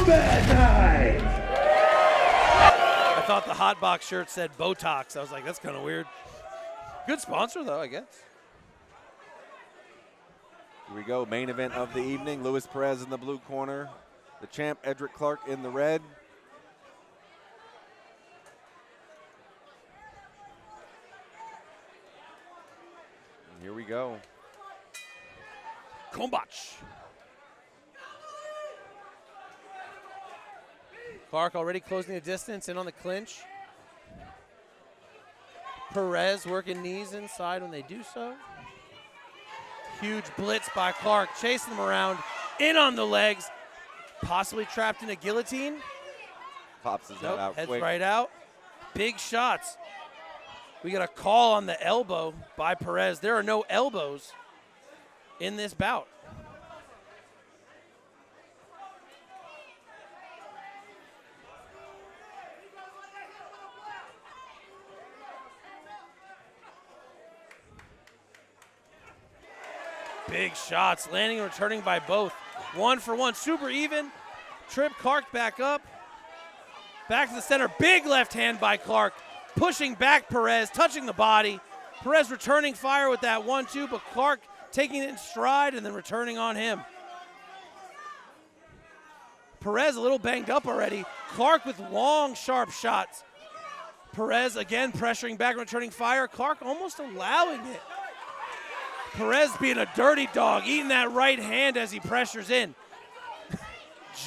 Night. I thought the hot box shirt said Botox. I was like, that's kind of weird. Good sponsor, though, I guess. Here we go, main event of the evening. Luis Perez in the blue corner. The champ, Eddrick Clark, in the red. And here we go. Combat. Clark already closing the distance, in on the clinch. Perez working knees inside when they do so. Huge blitz by Clark, chasing them around, in on the legs, possibly trapped in a guillotine. Pops his head out heads quick. right out. Big shots. We got a call on the elbow by Perez. There are no elbows in this bout. Big shots, landing and returning by both. 1 for 1, super even. Trip Clark back up. Back to the center, big left hand by Clark. Pushing back Perez, touching the body. Perez returning fire with that 1-2, but Clark taking it in stride and then returning on him. Perez a little banged up already. Clark with long, sharp shots. Perez again pressuring back, returning fire. Clark almost allowing it. Perez being a dirty dog, eating that right hand as he pressures in.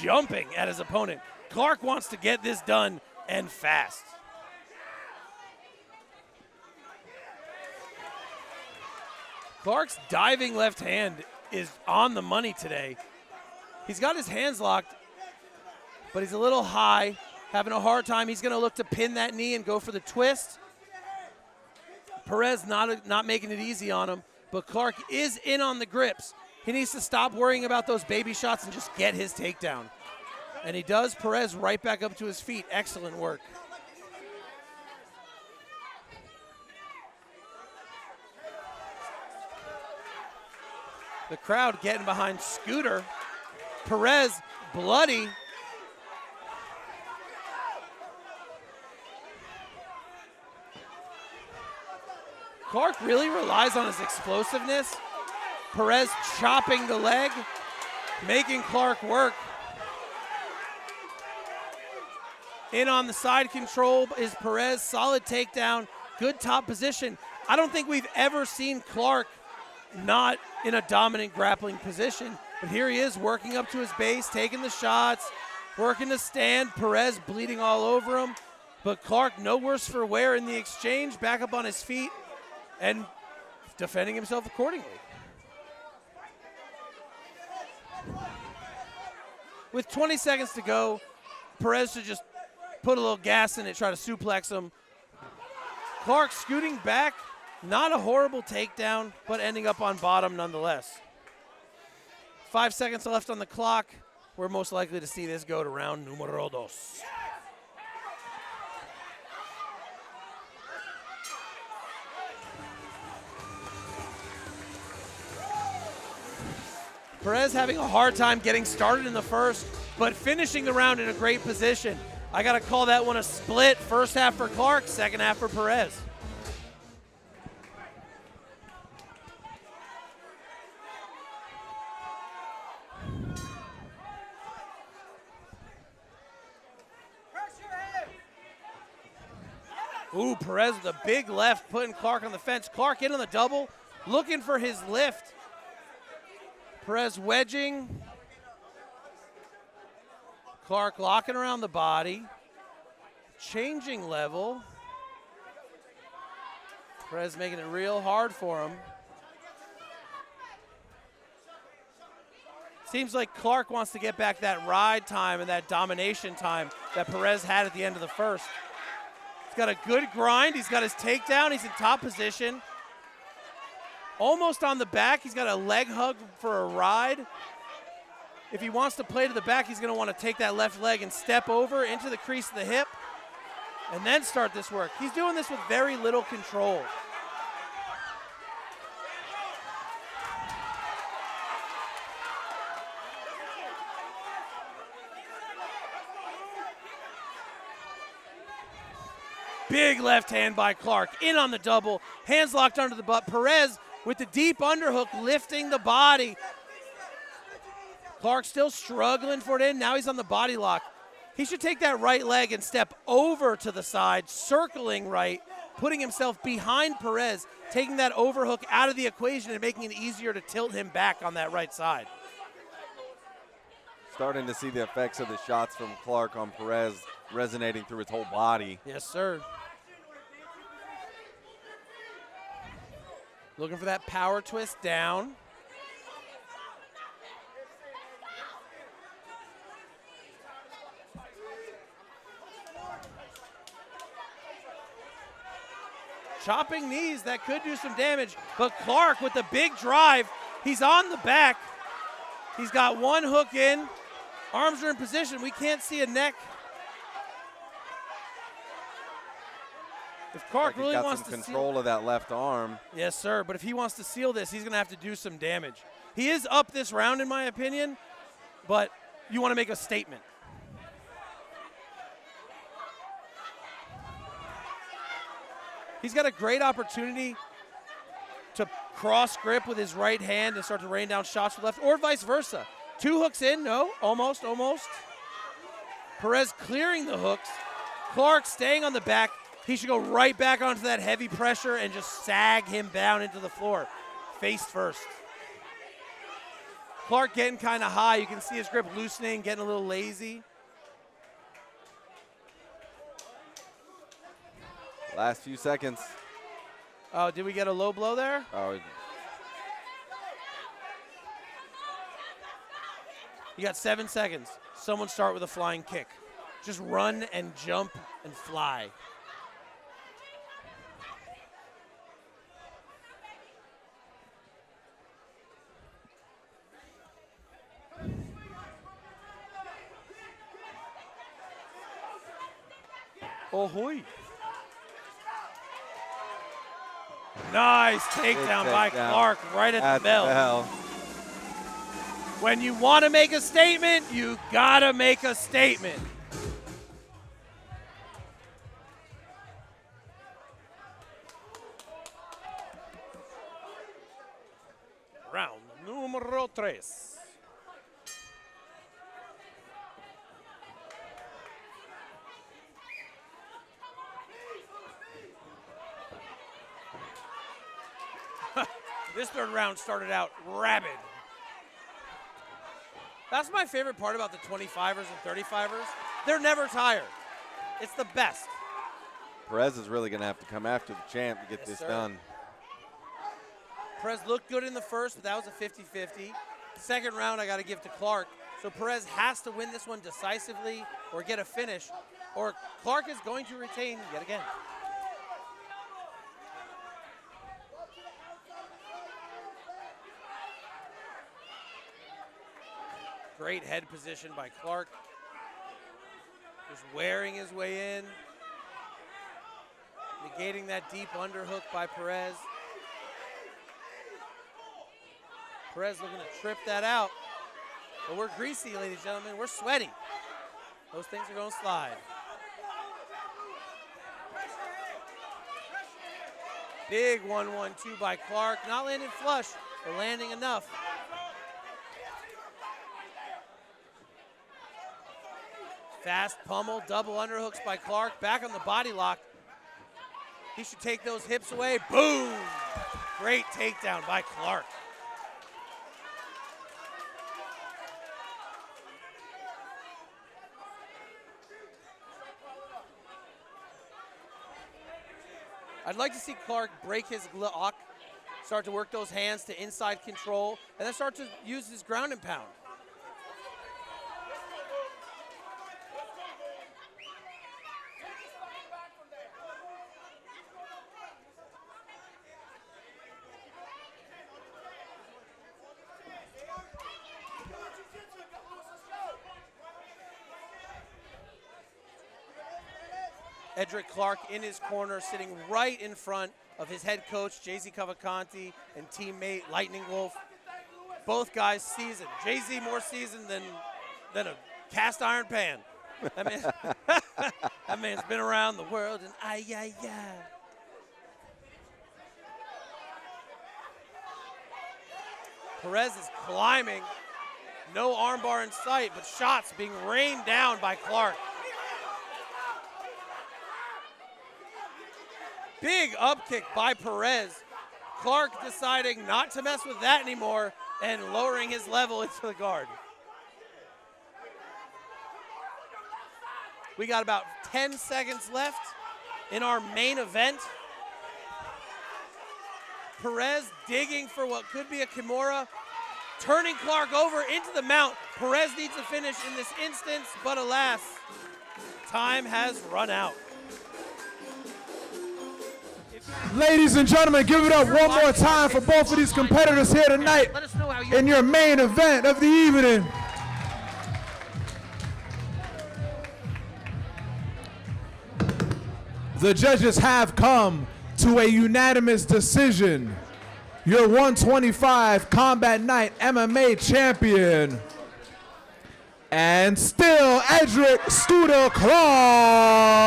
Jumping at his opponent. Clark wants to get this done and fast. Clark's diving left hand is on the money today. He's got his hands locked, but he's a little high, having a hard time. He's going to look to pin that knee and go for the twist. Perez not making it easy on him. But Clark is in on the grips. He needs to stop worrying about those baby shots and just get his takedown. And he does. Perez right back up to his feet. Excellent work. The crowd getting behind Scooter. Perez bloody. Clark really relies on his explosiveness. Perez chopping the leg, making Clark work. In on the side control is Perez, solid takedown, good top position. I don't think we've ever seen Clark not in a dominant grappling position, but here he is working up to his base, taking the shots, working to stand. Perez bleeding all over him, but Clark no worse for wear in the exchange, back up on his feet and defending himself accordingly. With 20 seconds to go, Perez should just put a little gas in it, try to suplex him. Clark scooting back, not a horrible takedown, but ending up on bottom nonetheless. 5 seconds left on the clock. We're most likely to see this go to round numero dos. Perez having a hard time getting started in the first, but finishing the round in a great position. I got to call that one a split. First half for Clark, second half for Perez. Ooh, Perez with a big left, putting Clark on the fence. Clark in on the double, looking for his lift. Perez wedging. Clark locking around the body. Changing level. Perez making it real hard for him. Seems like Clark wants to get back that ride time and that domination time that Perez had at the end of the first. He's got a good grind. He's got his takedown. He's in top position. Almost on the back. He's got a leg hug for a ride. If he wants to play to the back, he's going to want to take that left leg and step over into the crease of the hip and then start this work. He's doing this with very little control. Big left hand by Clark. In on the double. Hands locked under the butt. Perez with the deep underhook lifting the body. Clark still struggling for it in. Now he's on the body lock. He should take that right leg and step over to the side, circling right, putting himself behind Perez, taking that overhook out of the equation and making it easier to tilt him back on that right side. Starting to see the effects of the shots from Clark on Perez resonating through his whole body. Yes, sir. Looking for that power twist down. Chopping knees, that could do some damage, but Clark with the big drive, he's on the back. He's got one hook in, arms are in position, we can't see a neck. If Clark really wants to control of that left arm. Yes, sir, but if he wants to seal this, he's gonna have to do some damage. He is up this round in my opinion, but you wanna make a statement. He's got a great opportunity to cross grip with his right hand and start to rain down shots with left, or vice versa. Two hooks in, no, almost. Perez clearing the hooks. Clark staying on the back. He should go right back onto that heavy pressure and just sag him down into the floor, face first. Clark getting kind of high. You can see his grip loosening, getting a little lazy. Last few seconds. Oh, did we get a low blow there? Oh. You got 7 seconds. Someone start with a flying kick. Just run and jump and fly. Ahoy. Nice takedown by Clark right at the bell. When you want to make a statement, you got to make a statement. Round número 3. This third round started out rabid. That's my favorite part about the 25ers and 35ers. They're never tired. It's the best. Perez is really going to have to come after the champ to get this done. Perez looked good in the first, but that was a 50-50. Second round, I got to give to Clark. So Perez has to win this one decisively or get a finish, or Clark is going to retain yet again. Great head position by Clark. Just wearing his way in. Negating that deep underhook by Perez. Perez looking to trip that out. But we're greasy, ladies and gentlemen. We're sweaty. Those things are going to slide. Big 1-1-2 by Clark. Not landing flush, but landing enough. Fast pummel, double underhooks by Clark. Back on the body lock. He should take those hips away. Boom! Great takedown by Clark. I'd like to see Clark break his lock, start to work those hands to inside control, and then start to use his ground and pound. Eddrick Clark in his corner, sitting right in front of his head coach, Jay-Z Cavalcanti, and teammate Lightning Wolf. Both guys seasoned. Jay-Z more seasoned than a cast iron pan. I mean, That man's been around the world and ay, ay, ay. Perez is climbing. No armbar in sight, but shots being rained down by Clark. Big up kick by Perez. Clark deciding not to mess with that anymore and lowering his level into the guard. We got about 10 seconds left in our main event. Perez digging for what could be a Kimura, turning Clark over into the mount. Perez needs to finish in this instance, but alas, time has run out. Ladies and gentlemen, give it up one more time for both of these competitors here tonight in your main event of the evening. The judges have come to a unanimous decision. Your 125 Combat Night MMA Champion, and still Eddrick Clark.